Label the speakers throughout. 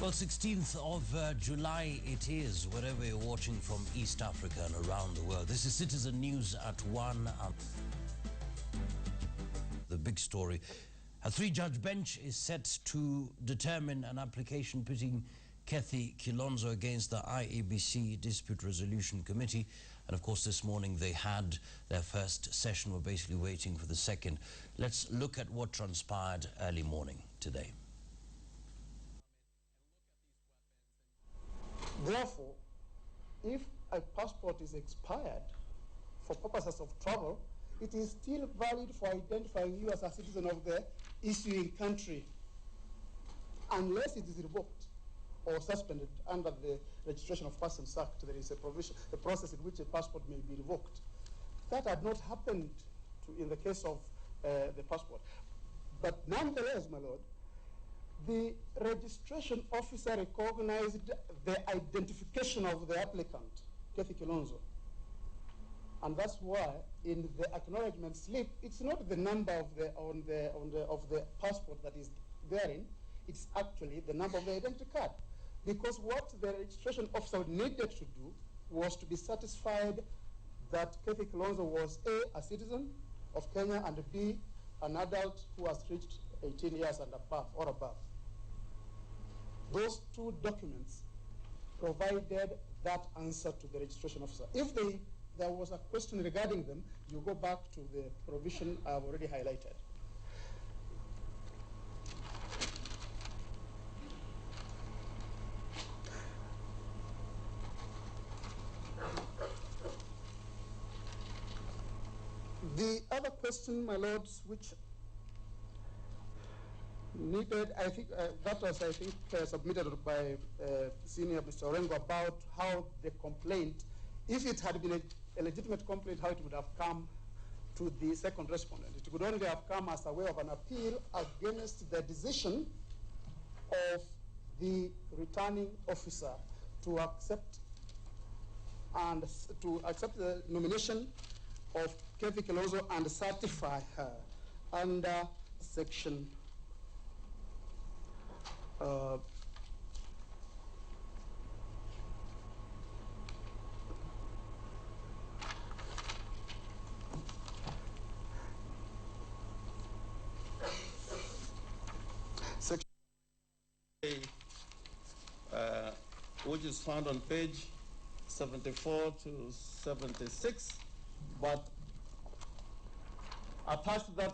Speaker 1: Well, 16th of July it is, wherever you're watching from East Africa and around the world. This is Citizen News at 1. The big story. A three-judge bench is set to determine an application putting Kathy Kilonzo against the IEBC Dispute Resolution Committee. And of course, this morning they had their first session. We're basically waiting for the second. Let's look at what transpired early morning today.
Speaker 2: Therefore, if a passport is expired for purposes of travel, it is still valid for identifying you as a citizen of the issuing country, unless it is revoked or suspended under the Registration of Persons Act. There is a provision, a process in which a passport may be revoked. That had not happened in the case of the passport. But nonetheless, my lord, the registration officer recognized the identification of the applicant, Kathy Kilonzo. And that's why in the acknowledgement slip, it's not the number of the passport that is therein, it's actually the number of the identity card. Because what the registration officer needed to do was to be satisfied that Kathy Kilonzo was a citizen of Kenya, and B, an adult who has reached 18 years and above or above. Those two documents provided that answer to the registration officer. If there was a question regarding them, you go back to the provision I've already highlighted. The other question, my lords, which needed, I think, that was, I think, submitted by Senior Mr. Orengo about how the complaint, if it had been a legitimate complaint, how it would have come to the second respondent. It would only have come as a way of an appeal against the decision of the returning officer to accept the nomination of Kathy Kilonzo and certify her under section
Speaker 3: which is found on page 74 to 76, but attached to that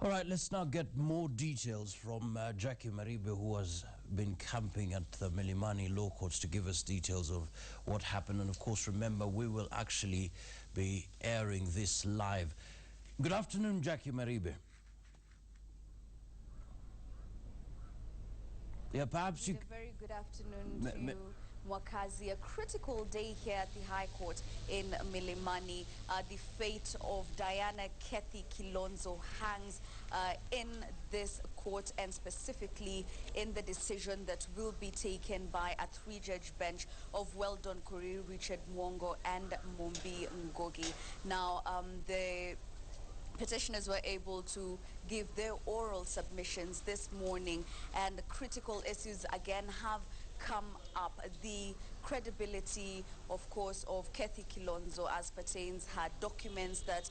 Speaker 1: All right, let's now get more details from Jackie Maribe, who has been camping at the Milimani Law Courts to give us details of what happened. And of course, remember, we will actually be airing this live. Good afternoon, Jackie Maribe. Yeah, perhaps you...
Speaker 4: A very good afternoon to you, Mwakazi. A critical day here at the High Court in Milimani. The fate of Diana Kathy Kilonzo hangs in this court, and specifically in the decision that will be taken by a three-judge bench of Weldon Korir, Richard Mwongo, and Mombi Ngogi. Now, the petitioners were able to give their oral submissions this morning, and critical issues again have come up. The credibility, of course, of Kathy Kilonzo as pertains her documents that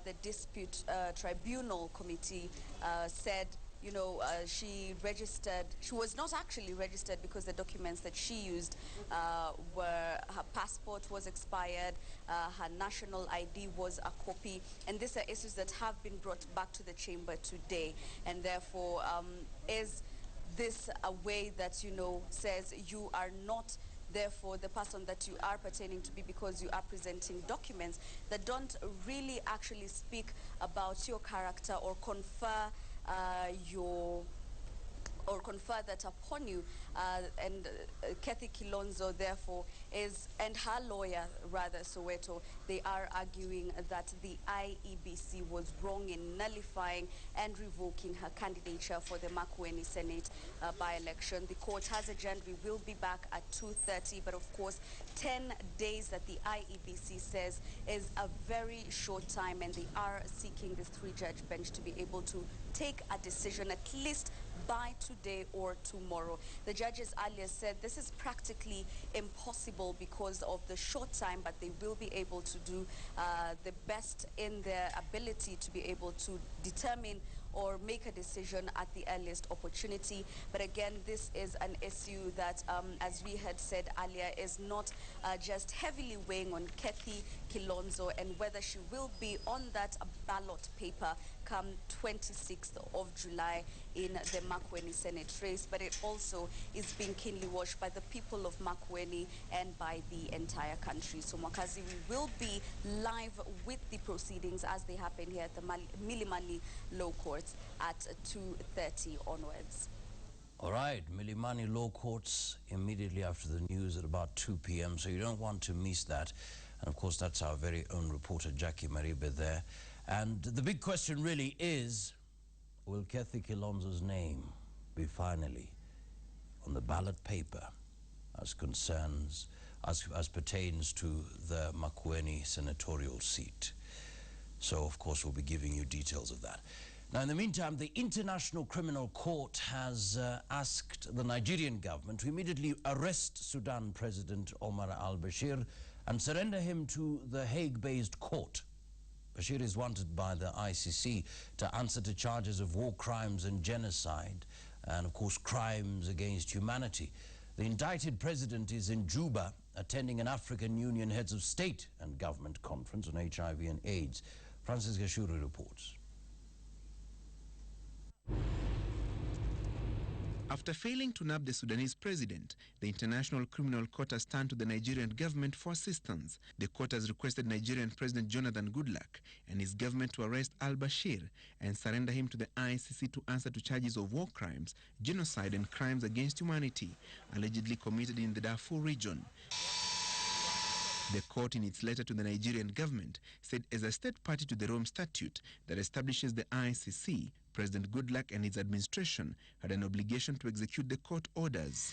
Speaker 4: the dispute tribunal committee said, you know, she was not actually registered because the documents that she used her passport was expired, her national ID was a copy, and these are issues that have been brought back to the chamber today, and therefore is this a way that, you know, says you are not therefore the person that you are pertaining to be because you are presenting documents that don't really actually speak about your character or confer your or confer that upon you, and Kathy Kilonzo therefore and her lawyer rather, Soweto, they are arguing that the IEBC was wrong in nullifying and revoking her candidature for the Makueni Senate by-election. The court has adjourned. We will be back at 2:30, but of course 10 days that the IEBC says is a very short time, and they are seeking this three-judge bench to be able to take a decision at least by today or tomorrow. The judges earlier said this is practically impossible because of the short time, but they will be able to do the best in their ability to be able to determine or make a decision at the earliest opportunity. But again, this is an issue that, as we had said earlier, is not just heavily weighing on Kathy Kilonzo and whether she will be on that ballot paper come 26th of July in the Makueni Senate race, but it also is being keenly watched by the people of Makueni and by the entire country. So Mwakazi, we will be live with the proceedings as they happen here at the Milimani Law Courts at 2:30 onwards.
Speaker 1: All right, Milimani Law Courts immediately after the news at about 2 p.m. So you don't want to miss that. And of course, that's our very own reporter, Jackie Maribe there. And the big question really is, will Kathy Kilonzo's name be finally on the ballot paper as pertains to the Makueni senatorial seat? So, of course, we'll be giving you details of that. Now, in the meantime, the International Criminal Court has asked the Nigerian government to immediately arrest Sudan President Omar al-Bashir and surrender him to the Hague-based court. Bashir is wanted by the ICC to answer to charges of war crimes and genocide and, of course, crimes against humanity. The indicted president is in Juba attending an African Union Heads of State and Government conference on HIV and AIDS. Francis Gashuri reports.
Speaker 5: After failing to nab the Sudanese president, the International Criminal Court has turned to the Nigerian government for assistance. The court has requested Nigerian President Jonathan Goodluck and his government to arrest al-Bashir and surrender him to the ICC to answer to charges of war crimes, genocide and crimes against humanity allegedly committed in the Darfur region. The court, in its letter to the Nigerian government, said as a state party to the Rome Statute that establishes the ICC, President Goodluck and his administration had an obligation to execute the court orders.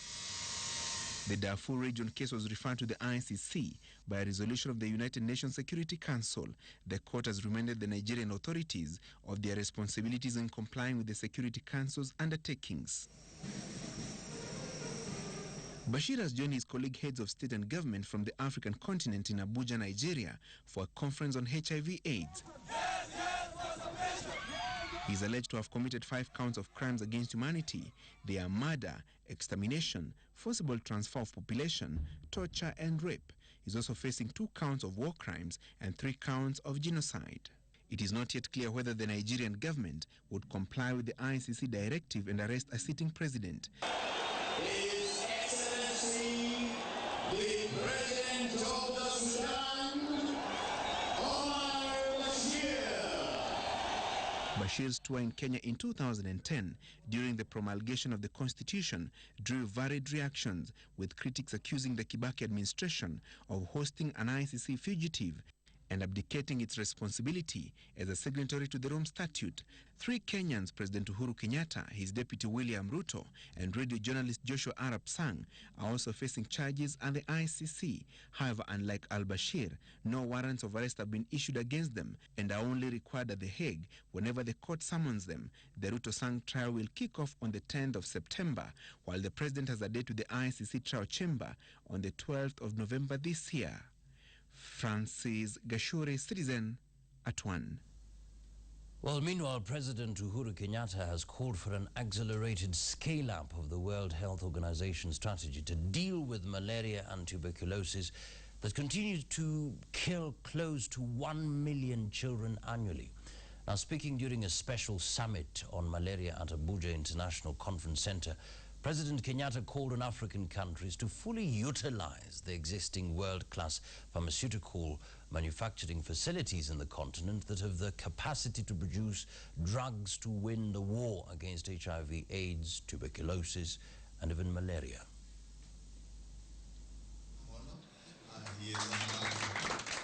Speaker 5: The Darfur region case was referred to the ICC by a resolution of the United Nations Security Council. The court has reminded the Nigerian authorities of their responsibilities in complying with the Security Council's undertakings. Bashir has joined his colleague heads of state and government from the African continent in Abuja, Nigeria, for a conference on HIV/AIDS. He is alleged to have committed 5 counts of crimes against humanity. They are murder, extermination, forcible transfer of population, torture and rape. He is also facing 2 counts of war crimes and 3 counts of genocide. It is not yet clear whether the Nigerian government would comply with the ICC directive and arrest a sitting president.
Speaker 6: His Excellency, the President of the Sudan, Omar al-Bashir.
Speaker 5: Bashir's tour in Kenya in 2010, during the promulgation of the Constitution, drew varied reactions, with critics accusing the Kibaki administration of hosting an ICC fugitive and abdicating its responsibility as a signatory to the Rome Statute. 3 Kenyans, President Uhuru Kenyatta, his deputy William Ruto, and radio journalist Joshua Arap Sang, are also facing charges at the ICC. However, unlike al-Bashir, no warrants of arrest have been issued against them and are only required at The Hague whenever the court summons them. The Ruto Sang trial will kick off on the 10th of September, while the president has a date to the ICC trial chamber on the 12th of November this year. Francis Gashuri, Citizen at 1.
Speaker 1: Well, meanwhile, President Uhuru Kenyatta has called for an accelerated scale-up of the World Health Organization strategy to deal with malaria and tuberculosis that continues to kill close to 1 million children annually. Now, speaking during a special summit on malaria at Abuja International Conference Center, President Kenyatta called on African countries to fully utilize the existing world-class pharmaceutical manufacturing facilities in the continent that have the capacity to produce drugs to win the war against HIV, AIDS, tuberculosis, and even malaria.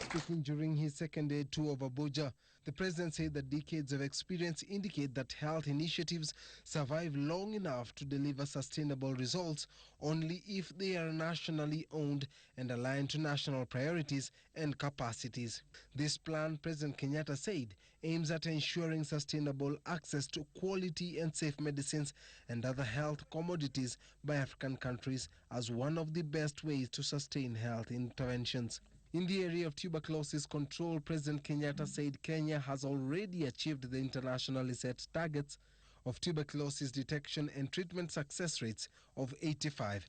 Speaker 7: Speaking during his second-day tour of Abuja, the president said that decades of experience indicate that health initiatives survive long enough to deliver sustainable results only if they are nationally owned and aligned to national priorities and capacities. This plan, President Kenyatta said, aims at ensuring sustainable access to quality and safe medicines and other health commodities by African countries as one of the best ways to sustain health interventions. In the area of tuberculosis control, President Kenyatta said Kenya has already achieved the internationally set targets of tuberculosis detection and treatment success rates of 85%.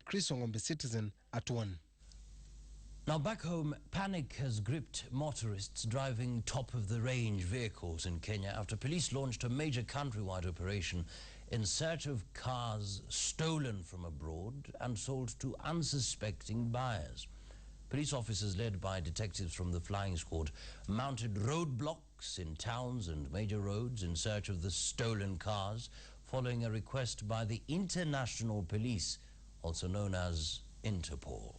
Speaker 7: Chris Ongombe, Citizen, at 1.
Speaker 1: Now back home, panic has gripped motorists driving top-of-the-range vehicles in Kenya after police launched a major countrywide operation in search of cars stolen from abroad and sold to unsuspecting buyers. Police officers led by detectives from the flying squad mounted roadblocks in towns and major roads in search of the stolen cars, following a request by the International Police, also known as Interpol.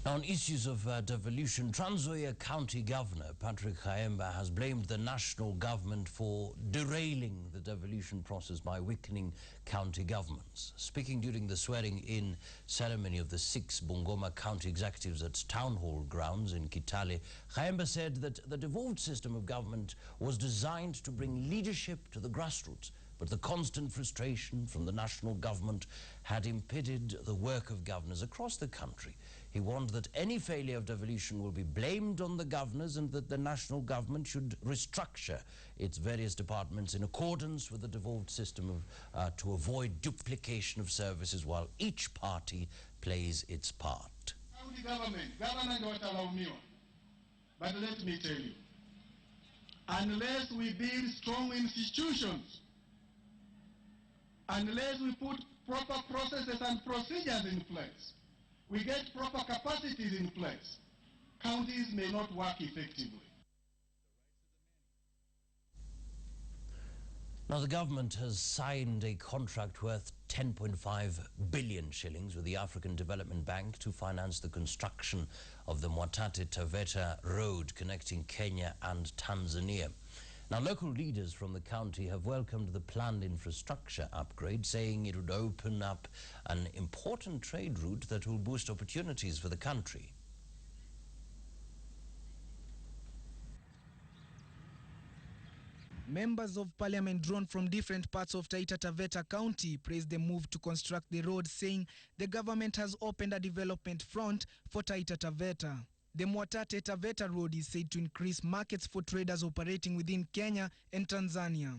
Speaker 1: On issues of devolution, Trans Nzoia County Governor Patrick Khaemba has blamed the national government for derailing the devolution process by weakening county governments. Speaking during the swearing-in ceremony of the 6 Bungoma county executives at Town Hall grounds in Kitale, Khaemba said that the devolved system of government was designed to bring leadership to the grassroots, but the constant frustration from the national government had impeded the work of governors across the country. He warned that any failure of devolution will be blamed on the governors and that the national government should restructure its various departments in accordance with the devolved system to avoid duplication of services while each party plays its part.
Speaker 8: County government watalaumiwa. But let me tell you, unless we build strong institutions, unless we put proper processes and procedures in place, we get proper capacities in place, counties may not work effectively.
Speaker 1: Now, the government has signed a contract worth 10.5 billion shillings with the African Development Bank to finance the construction of the Mwatate-Taveta road connecting Kenya and Tanzania. Now, local leaders from the county have welcomed the planned infrastructure upgrade, saying it would open up an important trade route that will boost opportunities for the country.
Speaker 9: Members of parliament drawn from different parts of Taita Taveta County praised the move to construct the road, saying the government has opened a development front for Taita Taveta. The Mwatate Taveta road is said to increase markets for traders operating within Kenya and Tanzania.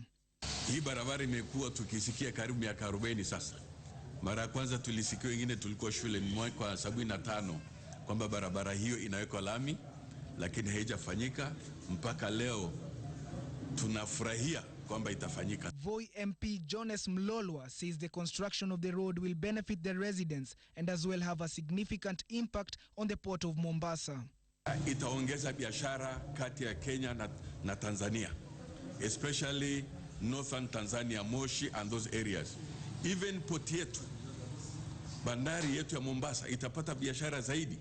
Speaker 10: Hii barabara imekuwa tukisikia karibu miaka 40 sasa. Mara ya kwanza tulisikia, wengine tulikuwa shule mwaka wa 75 kwamba barabara hiyo inawekwa lami, lakini haijafanyika mpaka leo. Tunafurahia kwamba itafanyika.
Speaker 9: Voi MP Jones Mlolwa says the construction of the road will benefit the residents and as well have a significant impact on the port of Mombasa.
Speaker 10: Itaongeza biashara kati ya Kenya na Tanzania, especially northern Tanzania, Moshi and those areas. Even port yetu, bandari yetu ya Mombasa itapata biashara zaidi.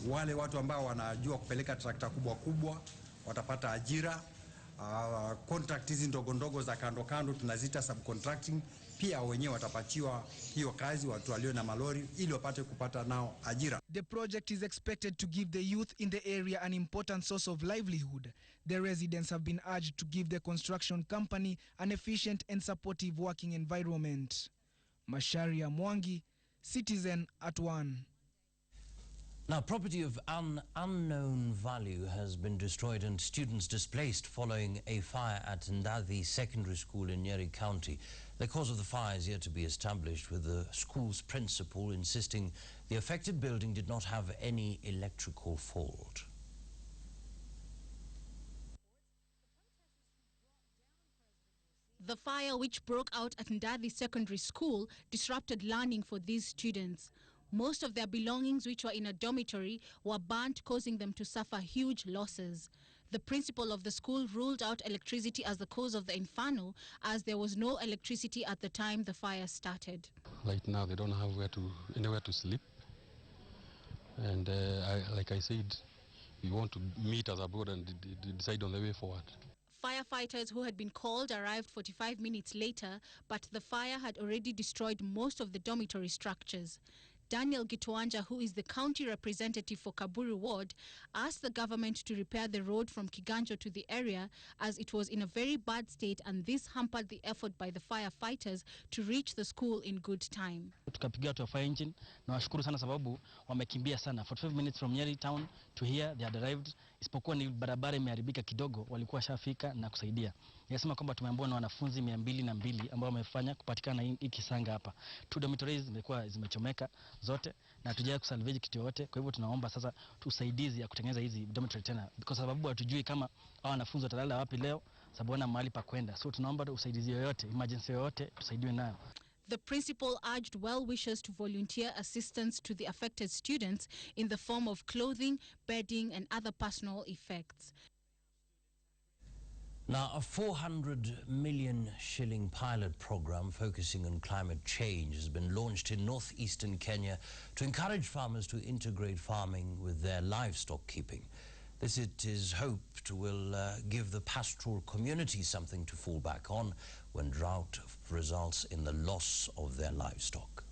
Speaker 11: Wale watu ambao wanajua kupeleka trakta kubwa kubwa watapata ajira. contract hizi ndogondogo za kando kando tunazita subcontracting, pia wenyewe watapatiwa hiyo kazi watu walio na malori ili wapate kupata nao ajira.
Speaker 9: The project is expected to give the youth in the area an important source of livelihood. The residents have been urged to give the construction company an efficient and supportive working environment. Masharia Mwangi, Citizen at 1.
Speaker 1: Now, property of unknown value has been destroyed and students displaced following a fire at Ndathi Secondary School in Nyeri County. The cause of the fire is yet to be established, with the school's principal insisting the affected building did not have any electrical fault.
Speaker 12: The fire, which broke out at Ndathi Secondary School, disrupted learning for these students. Most of their belongings, which were in a dormitory, were burnt, causing them to suffer huge losses. The principal of the school ruled out electricity as the cause of the inferno, as there was no electricity at the time the fire started.
Speaker 13: Right now, they don't have anywhere to sleep. And like I said, we want to meet as a board and decide on the way forward.
Speaker 12: Firefighters who had been called arrived 45 minutes later, but the fire had already destroyed most of the dormitory structures. Daniel Gituanja, who is the county representative for Kaburu Ward, asked the government to repair the road from Kiganjo to the area, as it was in a very bad state, and this hampered the effort by the firefighters to reach the school in good time.
Speaker 14: Tukapigia tu fire engine na washukuru sana sababu wamekimbia sana. 45 minutes from Nyeri town to here they had arrived. Isipokuwa ni barabara imeharibika kidogo, walikuwa shafika na kusaidia. Yasema kwamba tumeambiwa na wanafunzi 202 ambao wamefanya kupatikana hii kisanga hapa. 2 dormitories zimekuwa zimechomeka zote na hatujawahi kusalvage kitu yote. Kwa hivyo tunaomba sasa usaidizi ya kutengeneza hizi dormitory tena, kwa sababu hatujui kama hao wanafunzi watalala wapi leo, sababu wana mahali pa kwenda. So tunaomba usaidizi yoyote, emergency yoyote tusaidiwe nayo.
Speaker 12: The principal urged well-wishers to volunteer assistance to the affected students in the form of clothing, bedding, and other personal effects.
Speaker 1: Now, a 400 million shilling pilot program focusing on climate change has been launched in northeastern Kenya to encourage farmers to integrate farming with their livestock keeping. This, it is hoped, will give the pastoral community something to fall back on when drought results in the loss of their livestock.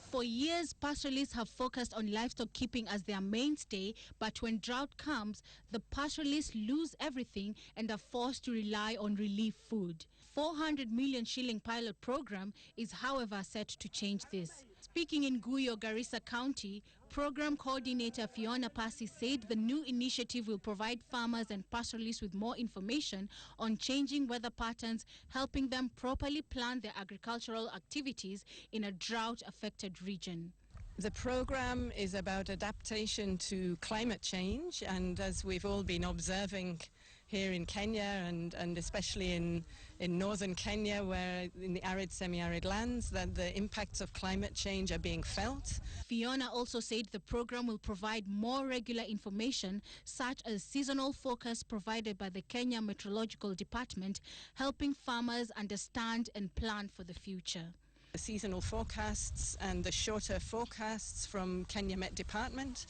Speaker 12: For years, pastoralists have focused on livestock keeping as their mainstay, but when drought comes, the pastoralists lose everything and are forced to rely on relief food. 400 million shilling pilot program is, however, set to change this. Speaking in Guyo, Garissa County, Program Coordinator Fiona Passy said the new initiative will provide farmers and pastoralists with more information on changing weather patterns, helping them properly plan their agricultural activities in a drought-affected region.
Speaker 15: The program is about adaptation to climate change, and as we've all been observing here in Kenya and especially in northern Kenya, where in the arid, semi-arid lands, that the impacts of climate change are being felt.
Speaker 12: Fiona also said the program will provide more regular information, such as seasonal forecasts provided by the Kenya Meteorological Department, helping farmers understand and plan for the future.
Speaker 15: The seasonal forecasts and the shorter forecasts from Kenya Met Department,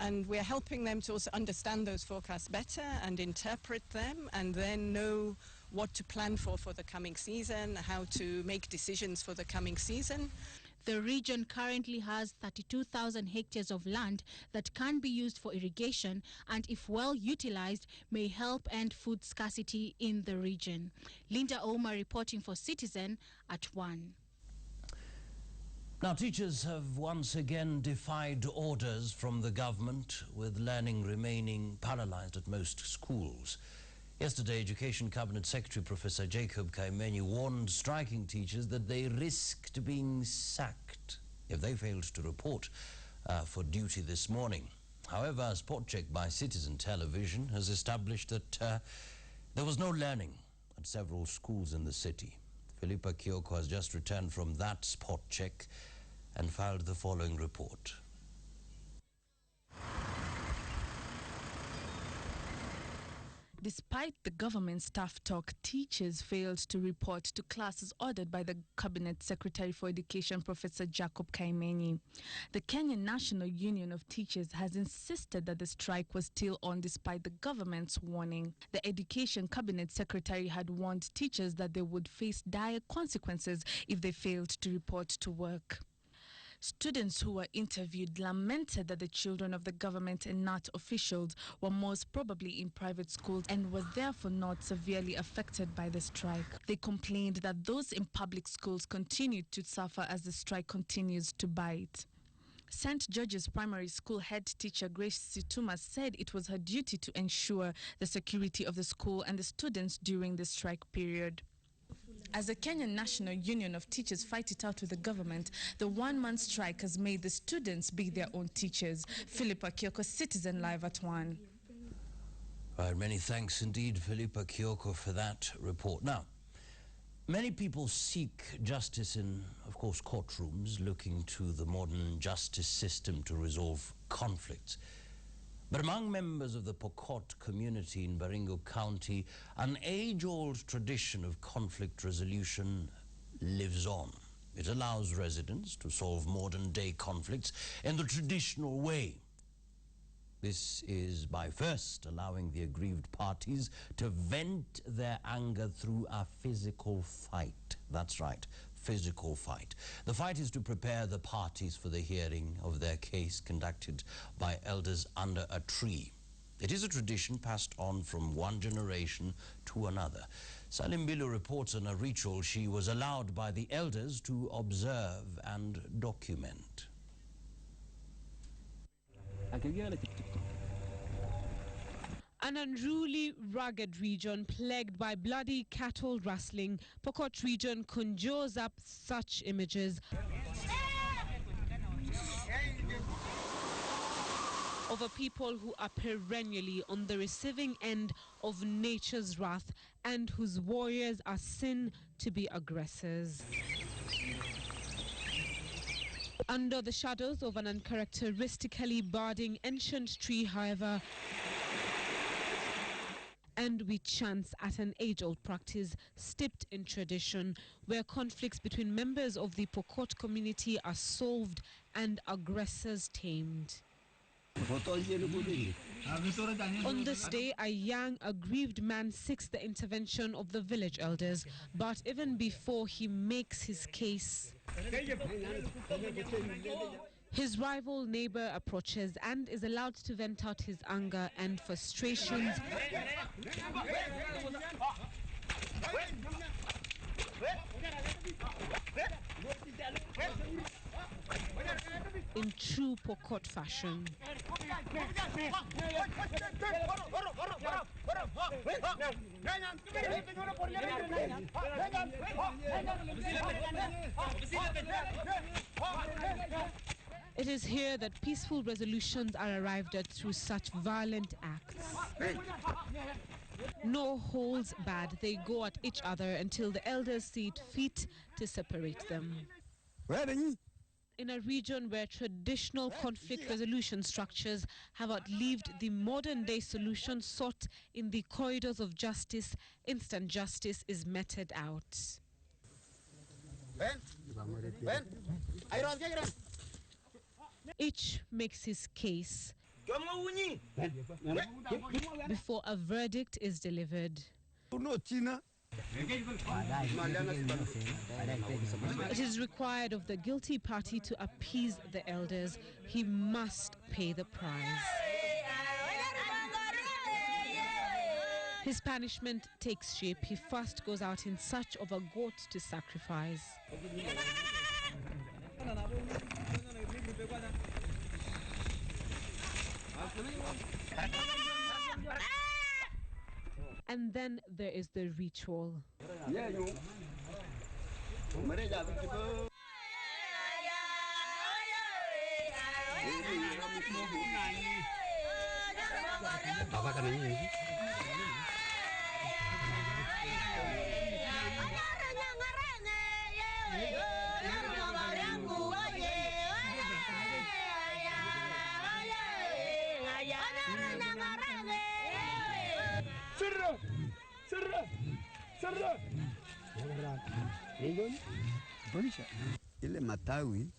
Speaker 15: and we're helping them to also understand those forecasts better and interpret them, and then know what to plan for the coming season, how to make decisions for the coming season.
Speaker 12: The region currently has 32,000 hectares of land that can be used for irrigation and, if well utilized, may help end food scarcity in the region. Linda Omar reporting for Citizen at 1.
Speaker 1: Now, teachers have once again defied orders from the government, with learning remaining paralyzed at most schools. Yesterday, Education Cabinet Secretary Professor Jacob Kaimenyi warned striking teachers that they risked being sacked if they failed to report for duty this morning. However, a spot check by Citizen Television has established that there was no learning at several schools in the city. Philippa Kioko has just returned from that spot check and filed the following report.
Speaker 16: Despite the government staff talk, teachers failed to report to classes ordered by the Cabinet Secretary for Education, Professor Jacob Kaimeni. The Kenyan National Union of Teachers has insisted that the strike was still on despite the government's warning. The Education Cabinet Secretary had warned teachers that they would face dire consequences if they failed to report to work. Students who were interviewed lamented that the children of the government and not officials were most probably in private schools and were therefore not severely affected by the strike. They complained that those in public schools continued to suffer as the strike continues to bite. St. George's Primary School head teacher Grace Situma said it was her duty to ensure the security of the school and the students during the strike period. As the Kenyan National Union of Teachers fight it out with the government, the one-month strike has made the students be their own teachers. Philippa Kioko, Citizen Live at 1.
Speaker 1: Right, many thanks indeed, Philippa Kioko, for that report. Now, many people seek justice in, of course, courtrooms, looking to the modern justice system to resolve conflicts. But among members of the Pokot community in Baringo County, an age-old tradition of conflict resolution lives on. It allows residents to solve modern-day conflicts in the traditional way. This is by first allowing the aggrieved parties to vent their anger through a physical fight. That's right, physical fight. The fight is to prepare the parties for the hearing of their case conducted by elders under a tree. It is a tradition passed on from one generation to another. Salim Bilo reports on a ritual she was allowed by the elders to observe and document.
Speaker 17: An unruly, rugged region plagued by bloody cattle rustling, Pokot region conjures up such images of a people who are perennially on the receiving end of nature's wrath and whose warriors are seen to be aggressors. Under the shadows of an uncharacteristically budding ancient tree, however, and we chance at an age-old practice steeped in tradition, where conflicts between members of the Pokot community are solved and aggressors tamed. On this day, a young, aggrieved man seeks the intervention of the village elders, but even before he makes his case, his rival neighbor approaches and is allowed to vent out his anger and frustrations in true Pokot fashion. It is here that peaceful resolutions are arrived at through such violent acts. No holds barred, they go at each other until the elders see it fit to separate them. In a region where traditional conflict resolution structures have outlived the modern-day solution sought in the corridors of justice, instant justice is meted out. Each makes his case before a verdict is delivered. It is required of the guilty party to appease the elders. He must pay the price. His punishment takes shape. He first goes out in search of a goat to sacrifice. And then there is the ritual.
Speaker 18: Ile matawi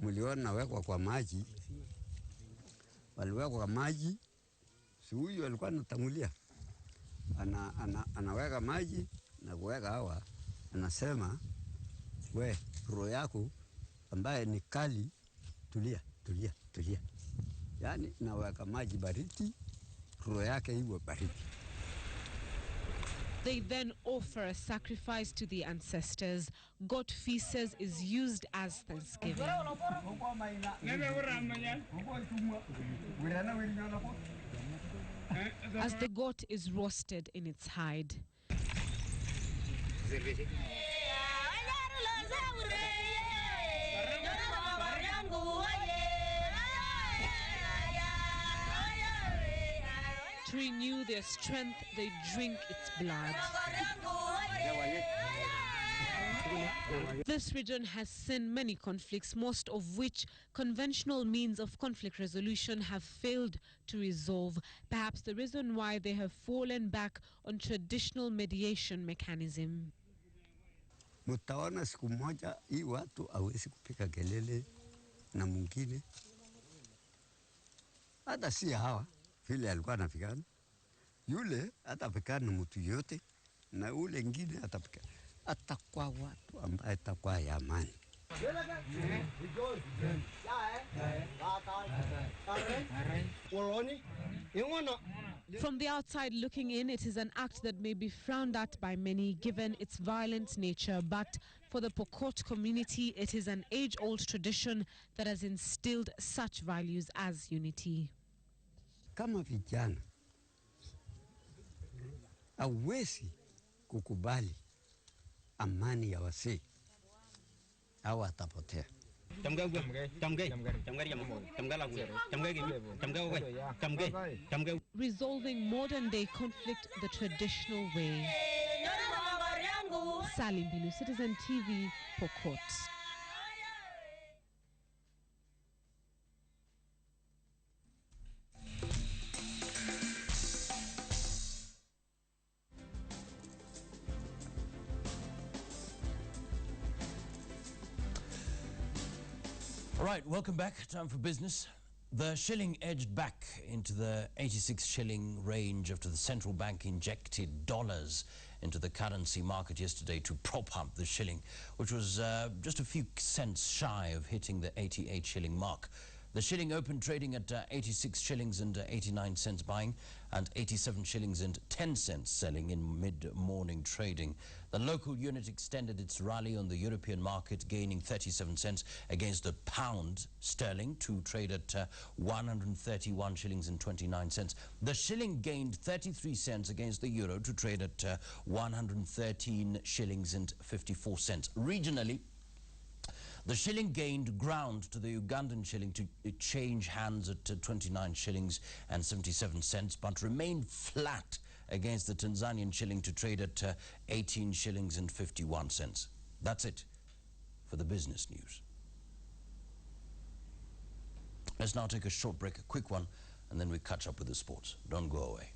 Speaker 18: mliona wekwa kwa maji, waliwekwa kwa maji, si huyu alikuwa anatangulia, anaweka maji na kuweka hawa, anasema we roho yako ambaye ni kali, tulia. Yani naweka maji baridi, roho yake iwe baridi.
Speaker 17: They then offer a sacrifice to the ancestors. Goat feces is used as thanksgiving. As the goat is roasted in its hide. To renew their strength, they drink its blood. This region has seen many conflicts, most of which conventional means of conflict resolution have failed to resolve. Perhaps the reason why they have fallen back on traditional mediation mechanism.
Speaker 18: Mutaona siku moja hii watu hawezi kupiga kelele na mwingine. Hata si hawa vile alikuwa anapigana. Yule atapigana na mtu yote na ule ngine atapigana. Atakuwa watu ambaye atakuwa ya amani.
Speaker 17: From the outside looking in, it is an act that may be frowned at by many given its violent nature, but for the Pokot community, it is an age-old tradition that has instilled such values as unity.
Speaker 18: Kama vijana, hawezi kukubali amani ya wasee, hawa atapotea.
Speaker 17: Resolving modern-day conflict the traditional way. Salim Bilu, Citizen TV, Pokot.
Speaker 1: All right, welcome back. Time for business. The shilling edged back into the 86 shilling range after the central bank injected dollars into the currency market yesterday to prop up the shilling, which was just a few cents shy of hitting the 88 shilling mark. The shilling opened trading at 86 shillings and 89 cents buying and 87 shillings and 10 cents selling in mid-morning trading. The local unit extended its rally on the European market, gaining 37 cents against the pound sterling to trade at 131 shillings and 29 cents. The shilling gained 33 cents against the euro to trade at 113 shillings and 54 cents. Regionally, the shilling gained ground to the Ugandan shilling to change hands at 29 shillings and 77 cents, but remained flat against the Tanzanian shilling to trade at 18 shillings and 51 cents. That's it for the business news. Let's now take a short break, a quick one, and then we catch up with the sports. Don't go away.